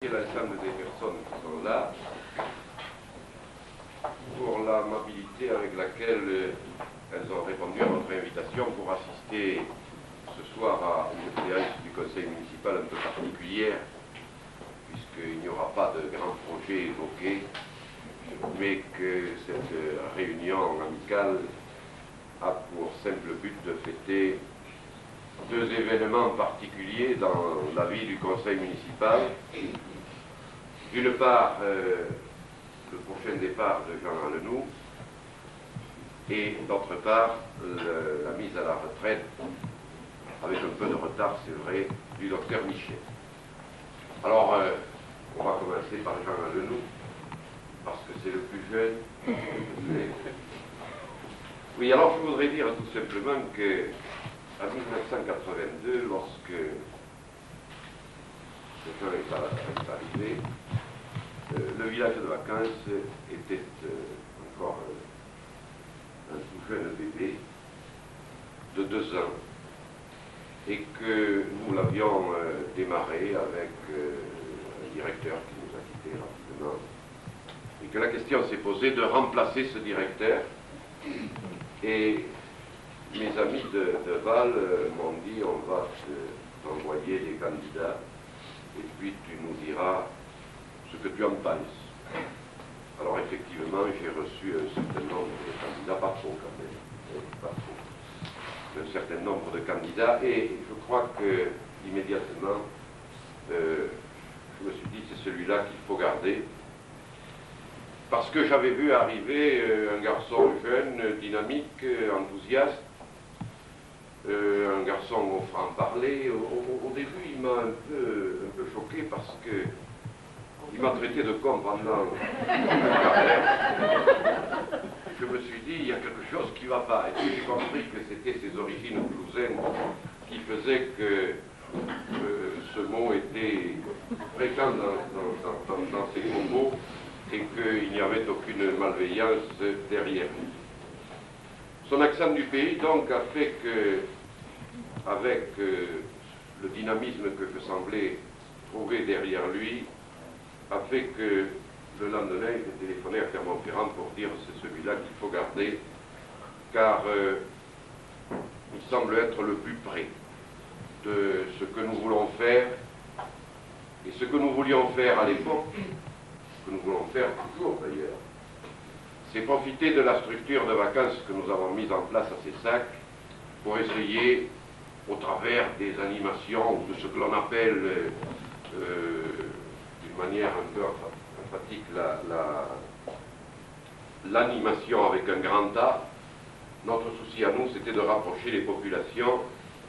l'ensemble des personnes qui sont là pour l'amabilité avec laquelle elles ont répondu à notre invitation pour assister ce soir à une séance du conseil municipal un peu particulière, puisqu'il n'y aura pas de grands projets évoqués, mais que cette réunion amicale a pour simple but de fêter deux événements particuliers dans la vie du conseil municipal. D'une part, le prochain départ de Jean Alenoux, et d'autre part, la mise à la retraite, avec un peu de retard, c'est vrai, du docteur Michel. Alors, on va commencer par Jean Alenoux, parce que c'est le plus jeune. Oui, alors je voudrais dire tout simplement que en 1982, lorsque Jean est arrivé, le village de vacances était encore un tout jeune bébé de 2 ans, et que nous l'avions démarré avec un directeur qui nous a quittés rapidement, et que la question s'est posée de remplacer ce directeur. Et mes amis de Val m'ont dit: on va t'envoyer des candidats et puis tu nous diras ce que tu en penses. Alors effectivement, j'ai reçu un certain nombre de candidats, pas trop quand même, pas trop, un certain nombre de candidats, et je crois que immédiatement, je me suis dit c'est celui-là qu'il faut garder, parce que j'avais vu arriver un garçon jeune, dynamique, enthousiaste, un garçon au franc-parler. Au début, il m'a un peu choqué parce que il m'a traité de con pendant une carrière. Je me suis dit, il y a quelque chose qui ne va pas. Et puis j'ai compris que c'était ses origines toulousaines qui faisaient que ce mot était fréquent dans ses propos et qu'il n'y avait aucune malveillance derrière lui. Son accent du pays, donc, a fait que, avec le dynamisme que je semblais trouver derrière lui, a fait que le lendemain, j'ai téléphoné à Clermont-Ferrand pour dire c'est celui-là qu'il faut garder, car il semble être le plus près de ce que nous voulons faire, et ce que nous voulions faire à l'époque, que nous voulons faire toujours d'ailleurs, c'est profiter de la structure de vacances que nous avons mise en place à Cessac pour essayer, au travers des animations, ou de ce que l'on appelle d'une manière un peu emphatique l'animation avec un grand A. Notre souci à nous, c'était de rapprocher les populations,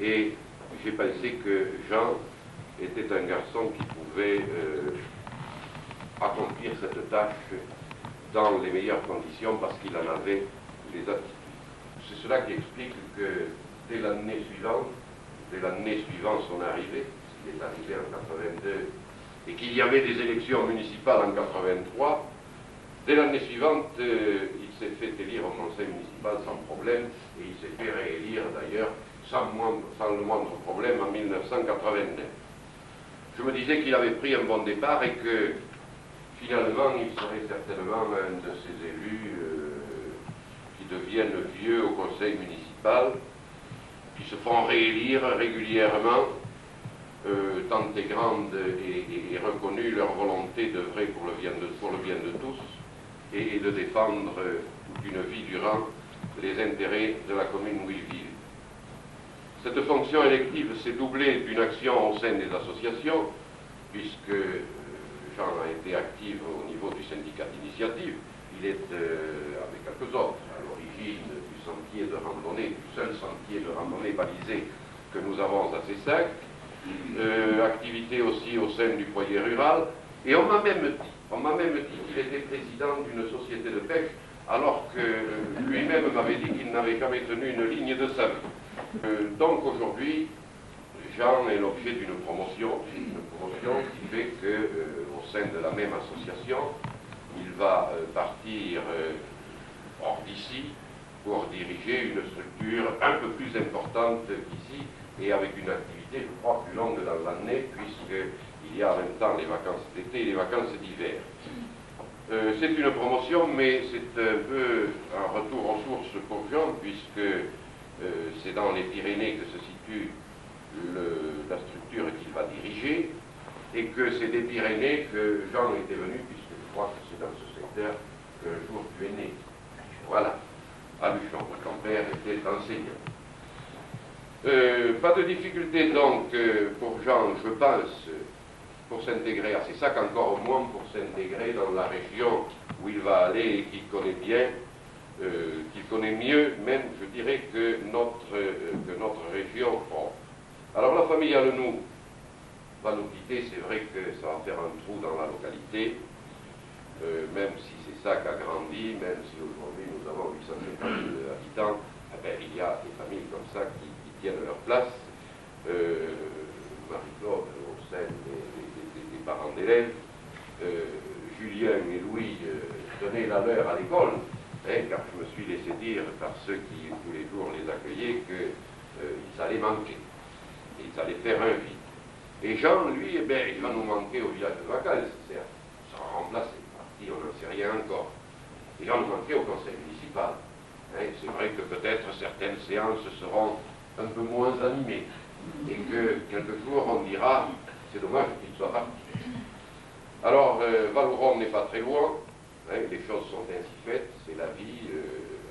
et j'ai pensé que Jean était un garçon qui pouvait accomplir cette tâche dans les meilleures conditions parce qu'il en avait les aptitudes. C'est cela qui explique que dès l'année suivante son arrivée, il est arrivé en 82, et qu'il y avait des élections municipales en 83, dès l'année suivante, il s'est fait élire au conseil municipal sans problème, et il s'est fait réélire d'ailleurs sans le moindre problème en 1989. Je me disais qu'il avait pris un bon départ et que finalement il serait certainement un de ces élus qui deviennent vieux au conseil municipal, qui se font réélire régulièrement, tant est grande et reconnue leur volonté d'œuvrer pour le bien de tous et de défendre d'une vie durant les intérêts de la commune où ils vivent. Cette fonction élective s'est doublée d'une action au sein des associations, puisque Jean a été actif au niveau du syndicat d'initiative. Il est, avec quelques autres, à l'origine du sentier de randonnée, du seul sentier de randonnée balisé que nous avons à Cessac, activité aussi au sein du foyer rural, et on m'a même dit qu'il était président d'une société de pêche, alors que lui-même m'avait dit qu'il n'avait jamais tenu une ligne de sa vie. Donc aujourd'hui, Jean est l'objet d'une promotion qui fait qu'au sein de la même association, il va partir hors d'ici pour diriger une structure un peu plus importante qu'ici et avec une activité, je crois, plus longue dans l'année, puisqu'il il y a en même temps les vacances d'été et les vacances d'hiver. C'est une promotion, mais c'est un peu un retour aux sources pour Jean, puisque c'est dans les Pyrénées que se situe la structure qu'il va diriger, et que c'est des Pyrénées que Jean était venu, puisque je crois que c'est dans ce secteur qu'un jour tu es né. Voilà, à Luchon, ton père était enseignant. Pas de difficulté donc pour Jean, je pense, pour s'intégrer à Cessac, encore moins pour s'intégrer dans la région où il va aller et qu'il connaît bien, qu'il connaît mieux, même, je dirais, que notre région. Bon. Alors la famille Alenoux va nous quitter, c'est vrai que ça va faire un trou dans la localité, même si Cessac a grandi, même si aujourd'hui nous avons 850 000 habitants, eh bien, il y a des familles comme ça qui tiennent leur place. Marie-Claude au sein des parents d'élèves, Julien et Louis donnaient la leur à l'école, hein, car je me suis laissé dire par ceux qui tous les jours les accueillaient qu'ils allaient manquer, ils allaient faire un vide. Et Jean, lui, eh bien, il va nous manquer au village de vacances, certes, il sera remplacé, parti, on n'en sait rien encore. Et Jean nous manquait au conseil municipal. Hein, c'est vrai que peut-être certaines séances seront un peu moins animées, et que quelques jours on dira c'est dommage qu'il soit parti. Alors Valouron n'est pas très loin, hein, les choses sont ainsi faites, c'est la vie,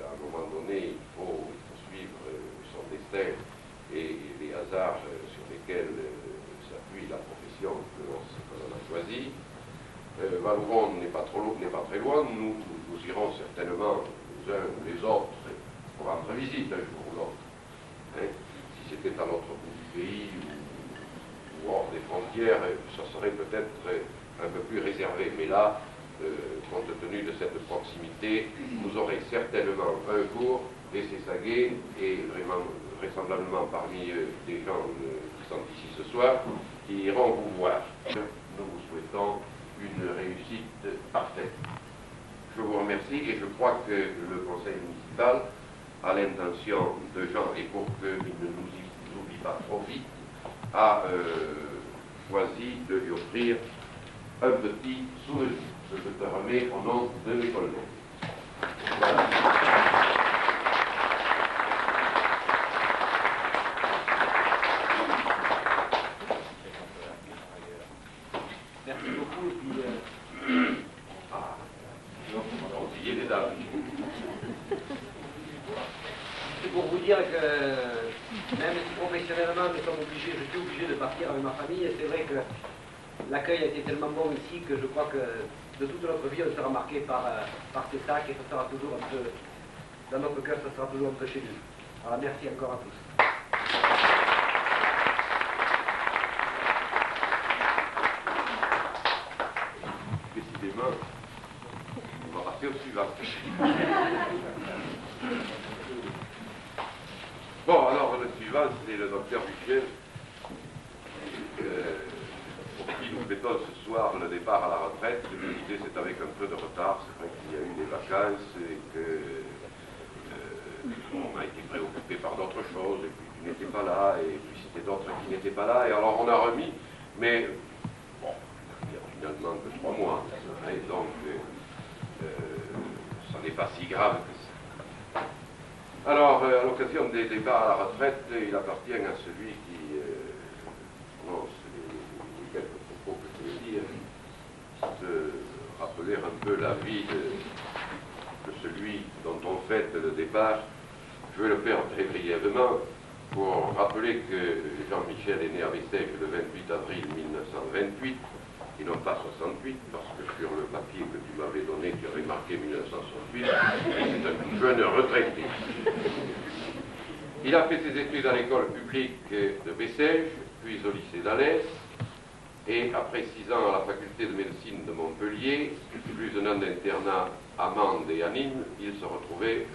à un moment donné il faut suivre son destin et les hasards sur lesquels s'appuie la profession que l'on a choisie. Valouron n'est pas très loin, nous irons certainement les uns ou les autres pour rendre visite un jour ou l'autre. Hein, si c'était à l'autre bout du pays ou hors des frontières, ça serait peut-être un peu plus réservé. Mais là, compte tenu de cette proximité, vous aurez certainement un jour des Cessaguais et vraiment vraisemblablement parmi des gens qui sont ici ce soir, qui iront vous voir. Nous vous souhaitons une réussite parfaite. Je vous remercie et je crois que le conseil municipal a l'intention de Jean, et pour qu'il ne nous oublie pas trop vite, a choisi de lui offrir un petit souvenir que je te remets au nom de l'école. Voilà. Merci beaucoup. Et puis, c'est pour vous dire que même si professionnellement je suis obligé de partir avec ma famille, et c'est vrai que l'accueil a été tellement bon ici que je crois que de toute notre vie on sera marqué par Cessac, et ça sera toujours un peu, dans notre cœur, ça sera toujours un peu chez nous. Alors merci encore à tous. Décidément, on va passer au suivant. Bon, alors le suivant, c'est le docteur Michel, pour qui nous fêtons ce soir le départ à la retraite. Je me disais, c'est avec un peu de retard, c'est vrai qu'il y a eu des vacances et que on a été préoccupé par d'autres choses, et puis tu n'étais pas là, et puis c'était d'autres qui n'étaient pas là, et alors on a remis, mais bon, il y a finalement que 3 mois, et donc ça n'est pas si grave que ça. Alors, à l'occasion des débats à la retraite, il appartient à celui qui prononce les quelques propos que je vais dire, de rappeler un peu la vie de celui dont on fête le départ. Je vais le faire très brièvement pour rappeler que Jean-Michel est né à Bessèges le 28 avril 1928, et non pas 68, parce que sur le papier que tu m'avais donné, tu avais marqué 1968, c'est un jeune retraité. Il a fait ses études à l'école publique de Bessèges, puis au lycée d'Alès, et après 6 ans à la faculté de médecine de Montpellier, plus un an d'internat à Mende et à Nîmes, il se retrouvait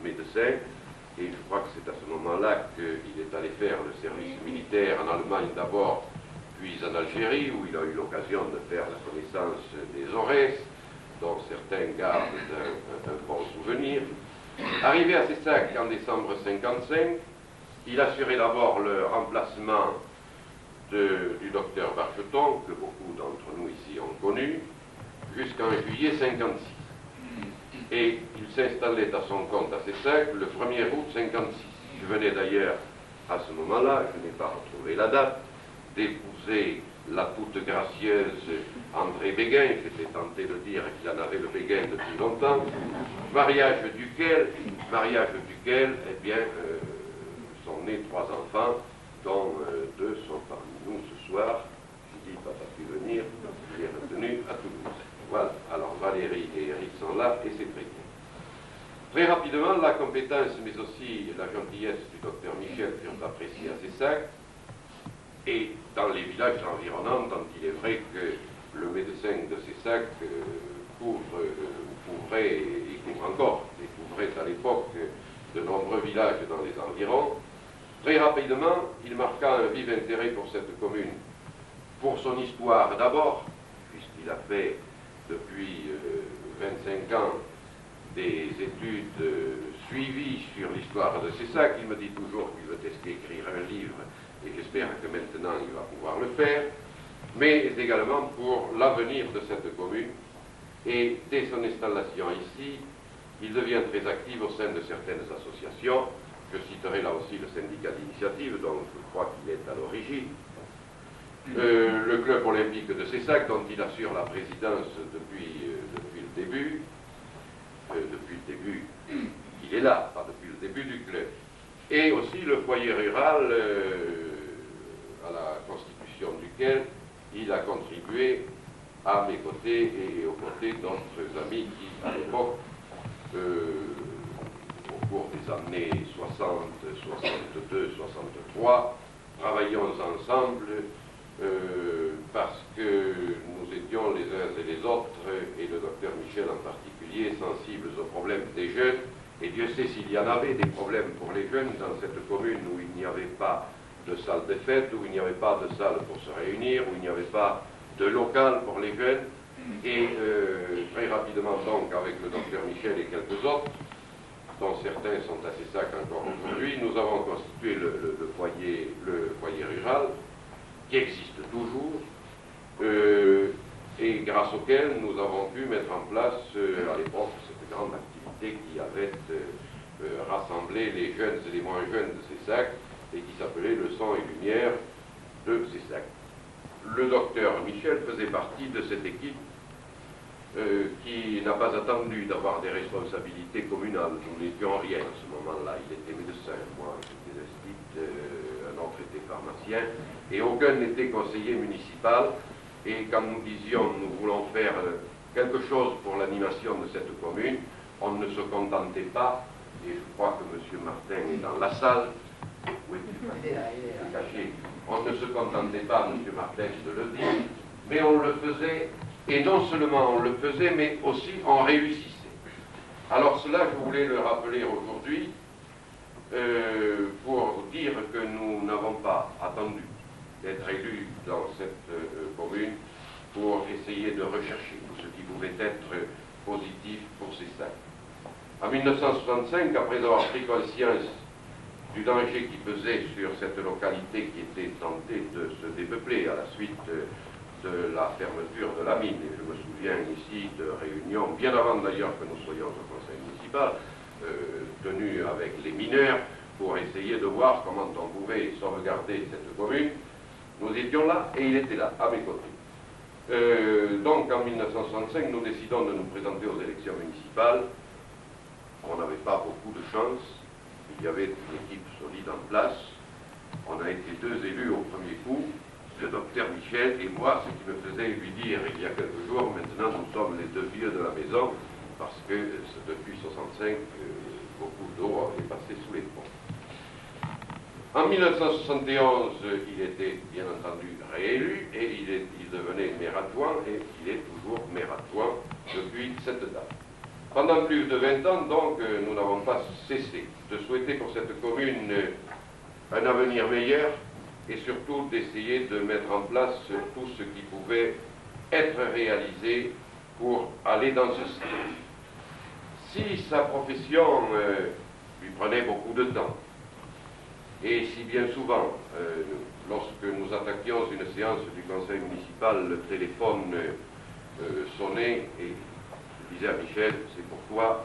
médecin, et je crois que c'est à ce moment-là qu'il est allé faire le service militaire en Allemagne d'abord, puis en Algérie, où il a eu l'occasion de faire la connaissance des Aurès, dont certains gardent un bon souvenir. Arrivé à Cessac en décembre 1955, il assurait d'abord le remplacement du docteur Barcheton, que beaucoup d'entre nous ici ont connu, jusqu'en juillet 56. Et il s'installait à son compte à Cessac le 1er août 56. Je venais d'ailleurs, à ce moment-là, je n'ai pas retrouvé la date, d'épouser la toute gracieuse André Béguin, j'étais tenté de dire qu'il en avait le Béguin depuis longtemps, mariage duquel, eh bien, sont nés 3 enfants, dont 2 sont parmi nous ce soir. Philippe n'a pas pu venir, il est retenu à Toulouse. Voilà, alors Valérie et Eric sont là, et c'est très bien. Très rapidement, la compétence, mais aussi la gentillesse du docteur Michel furent appréciées à Cessac, et dans les villages environnants, tant il est vrai que le médecin de Cessac couvrait, et couvre encore, et couvrait à l'époque de nombreux villages dans les environs. Très rapidement, il marqua un vif intérêt pour cette commune, pour son histoire d'abord, puisqu'il a fait depuis 25 ans des études suivies sur l'histoire de Cessac. Il me dit toujours qu'il veut écrire un livre, et j'espère que maintenant il va pouvoir le faire, mais également pour l'avenir de cette commune. Et dès son installation ici, il devient très actif au sein de certaines associations. Je citerai là aussi le syndicat d'initiative, dont je crois qu'il est à l'origine. Le club olympique de Cessac, dont il assure la présidence depuis le début. Depuis le début, il est là, pas depuis le début du club. Et aussi le foyer rural, à la constitution duquel il a contribué à mes côtés et aux côtés d'autres amis qui, à l'époque, au cours des années 60, 62, 63, travaillions ensemble parce que nous étions les uns et les autres, et le docteur Michel en particulier, sensibles aux problèmes des jeunes. Et Dieu sait s'il y en avait des problèmes pour les jeunes dans cette commune où il n'y avait pas de salle de fête, où il n'y avait pas de salle pour se réunir, où il n'y avait pas de local pour les jeunes. Et très rapidement donc, avec le docteur Michel et quelques autres, dont certains sont à Cessac encore aujourd'hui, nous avons constitué le foyer rural, qui existe toujours, et grâce auquel nous avons pu mettre en place à l'époque cette grande activité qui avait rassemblé les jeunes et les moins jeunes de Cessac, et qui s'appelait le son et lumière de Cessac. Le docteur Michel faisait partie de cette équipe qui n'a pas attendu d'avoir des responsabilités communales. Nous n'étions rien à ce moment-là. Il était médecin, moi j'étais institut, un autre était pharmacien, et aucun n'était conseiller municipal. Et quand nous disions nous voulons faire quelque chose pour l'animation de cette commune, on ne se contentait pas, et je crois que M. Martin est dans la salle, oui, il est caché, on ne se contentait pas, M. Martin, de le dire, mais on le faisait. Et non seulement on le faisait, mais aussi on réussissait. Alors cela, je voulais le rappeler aujourd'hui pour dire que nous n'avons pas attendu d'être élus dans cette commune pour essayer de rechercher tout ce qui pouvait être positif pour Cessac. En 1965, après avoir pris conscience du danger qui pesait sur cette localité qui était tentée de se dépeupler à la suite de la fermeture de la mine, et je me souviens ici de réunions, bien avant d'ailleurs que nous soyons au conseil municipal, tenues avec les mineurs pour essayer de voir comment on pouvait sauvegarder cette commune. Nous étions là et il était là, à mes côtés. Donc en 1965, nous décidons de nous présenter aux élections municipales. On n'avait pas beaucoup de chance, il y avait une équipe solide en place. On a été 2 élus au premier coup, le docteur Michel et moi, ce qui me faisait lui dire il y a quelques jours, maintenant nous sommes les 2 vieux de la maison, parce que depuis 65, beaucoup d'eau avait passé sous les ponts. En 1971, il était bien entendu réélu, et il devenait maire adjoint, et il est toujours maire adjoint depuis cette date. Pendant plus de 20 ans, donc, nous n'avons pas cessé de souhaiter pour cette commune un avenir meilleur, et surtout d'essayer de mettre en place tout ce qui pouvait être réalisé pour aller dans ce sens. Si sa profession lui prenait beaucoup de temps, Et si bien souvent, lorsque nous attaquions une séance du conseil municipal, le téléphone sonnait et je disais à Michel, c'est pour toi.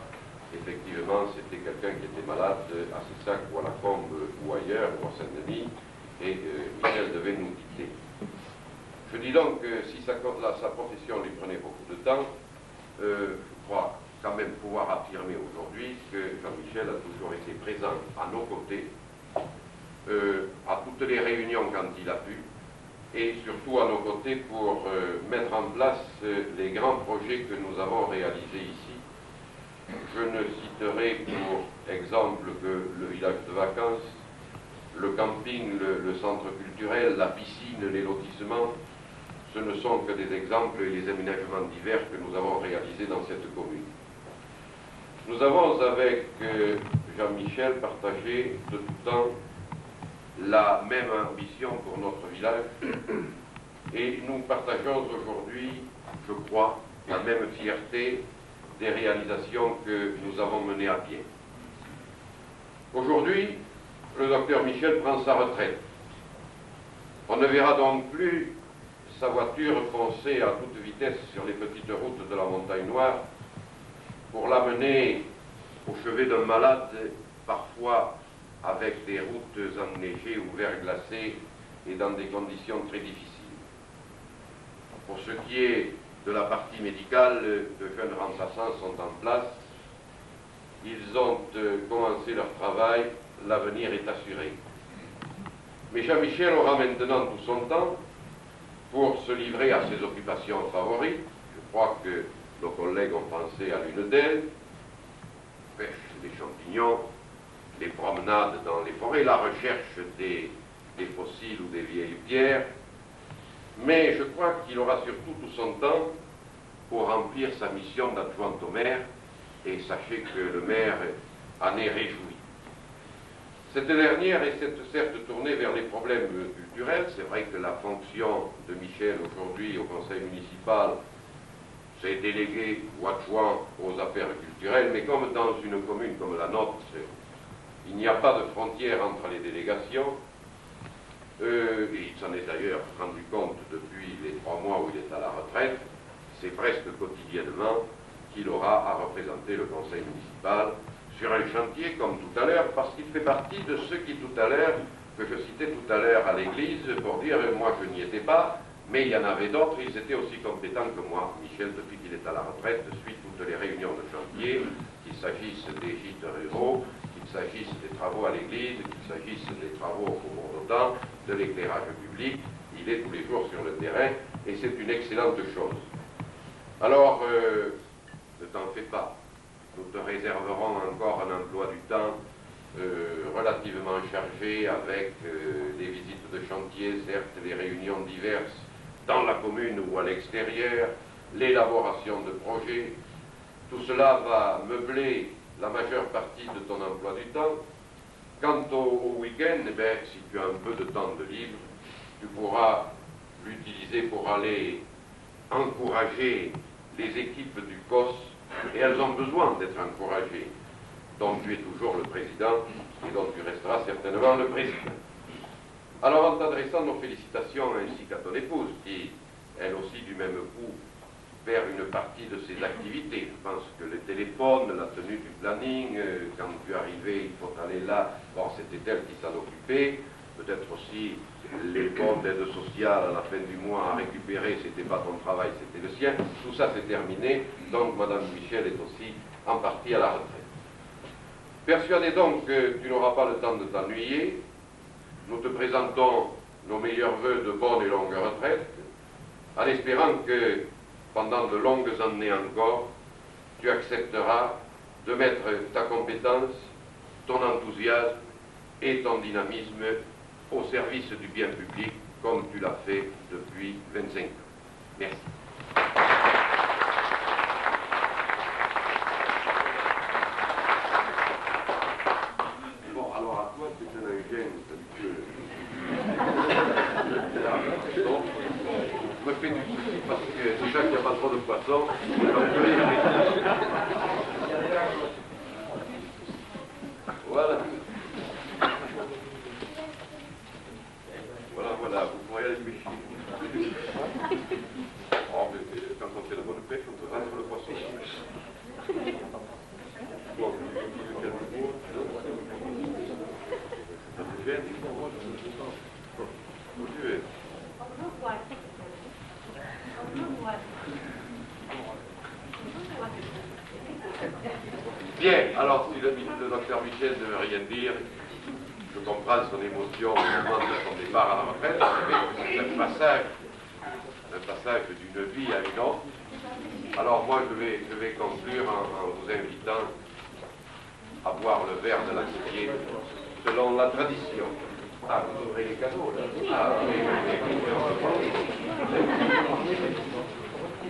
Effectivement, c'était quelqu'un qui était malade à Cessac ou à la Combe ou ailleurs, ou à Saint-Denis, et Michel devait nous quitter. Je dis donc que si sa profession lui prenait beaucoup de temps, je crois quand même pouvoir affirmer aujourd'hui que Jean-Michel a toujours été présent à nos côtés, à toutes les réunions quand il a pu, et surtout à nos côtés pour mettre en place les grands projets que nous avons réalisés ici. Je ne citerai pour exemple que le village de vacances, le camping, le centre culturel, la piscine, les lotissements. Ce ne sont que des exemples et les aménagements divers que nous avons réalisés dans cette commune. Nous avons avec Jean-Michel partagé de tout temps la même ambition pour notre village et nous partageons aujourd'hui, je crois, la même fierté des réalisations que nous avons menées à bien. Aujourd'hui, le docteur Michel prend sa retraite. On ne verra donc plus sa voiture foncer à toute vitesse sur les petites routes de la Montagne Noire pour l'amener au chevet d'un malade, parfois avec des routes enneigées ou verglacées et dans des conditions très difficiles. Pour ce qui est de la partie médicale, de jeunes remplaçants sont en place. Ils ont commencé leur travail, l'avenir est assuré. Mais Jean-Michel aura maintenant tout son temps pour se livrer à ses occupations favorites. Je crois que nos collègues ont pensé à l'une d'elles, pêche des champignons, les promenades dans les forêts, la recherche des fossiles ou des vieilles pierres. Mais je crois qu'il aura surtout tout son temps pour remplir sa mission d'adjoint au maire, et sachez que le maire en est réjoui. Cette dernière est certes tournée vers les problèmes culturels. C'est vrai que la fonction de Michel aujourd'hui au conseil municipal, c'est délégué ou adjoint aux affaires culturelles, mais comme dans une commune comme la nôtre, il n'y a pas de frontière entre les délégations, et il s'en est d'ailleurs rendu compte depuis les 3 mois où il est à la retraite, c'est presque quotidiennement qu'il aura à représenter le conseil municipal sur un chantier comme tout à l'heure, parce qu'il fait partie de ceux qui tout à l'heure, que je citais tout à l'heure à l'église, pour dire moi je n'y étais pas, mais il y en avait d'autres, ils étaient aussi compétents que moi. Michel, depuis qu'il est à la retraite, suit toutes les réunions de chantier, qu'il s'agisse des gîtes ruraux, qu'il s'agisse des travaux à l'église, qu'il s'agisse des travaux au Faubourg d'Autan, de l'éclairage public. Il est tous les jours sur le terrain et c'est une excellente chose. Alors, ne t'en fais pas. Nous te réserverons encore un emploi du temps relativement chargé avec des visites de chantier, certes, les réunions diverses dans la commune ou à l'extérieur, l'élaboration de projets. Tout cela va meubler la majeure partie de ton emploi du temps. Quant au week-end, eh si tu as un peu de temps de libre, tu pourras l'utiliser pour aller encourager les équipes du COS, et elles ont besoin d'être encouragées, dont tu es toujours le président et dont tu resteras certainement le président. Alors en t'adressant nos félicitations ainsi qu'à ton épouse, qui elle aussi du même coup faire une partie de ses activités. Je pense que le téléphone, la tenue du planning, quand tu arrivais, il faut aller là, bon, c'était elle qui s'en occupait, peut-être aussi les bons d'aide sociale à la fin du mois à récupérer, c'était pas ton travail, c'était le sien, tout ça c'est terminé, donc Madame Michel est aussi en partie à la retraite. Persuadé donc que tu n'auras pas le temps de t'ennuyer, nous te présentons nos meilleurs vœux de bonne et longue retraite, en espérant que pendant de longues années encore, tu accepteras de mettre ta compétence, ton enthousiasme et ton dynamisme au service du bien public, comme tu l'as fait depuis 25 ans. Merci. Bon, alors à toi, c'est un gène habituel. Je me fais du souci parce que déjà qu'il n'y a pas trop de poissons, voilà. pêcher. Oh, mais quand on fait la bonne pêche, on peut rendre le poisson. Bon, tu veux quelques mots? Ça te gêne? Où tu es? Bien, alors si le docteur Michel ne veut rien dire, je comprends son émotion au moment de son départ à la retraite, c'est un passage d'une vie à une autre. Alors moi je vais conclure en vous invitant à boire le verre de l'amitié selon la tradition. Ah, vous ouvrez les cadeaux là. Ah oui,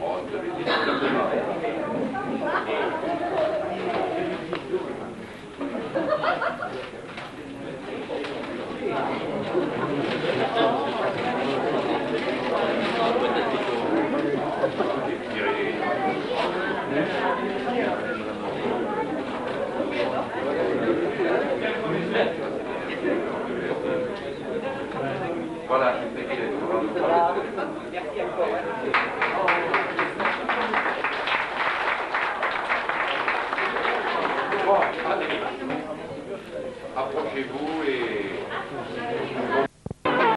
oh, vous avez dit ça. Voilà, c'est qu'il est. Merci encore. Bon, allez, approchez-vous et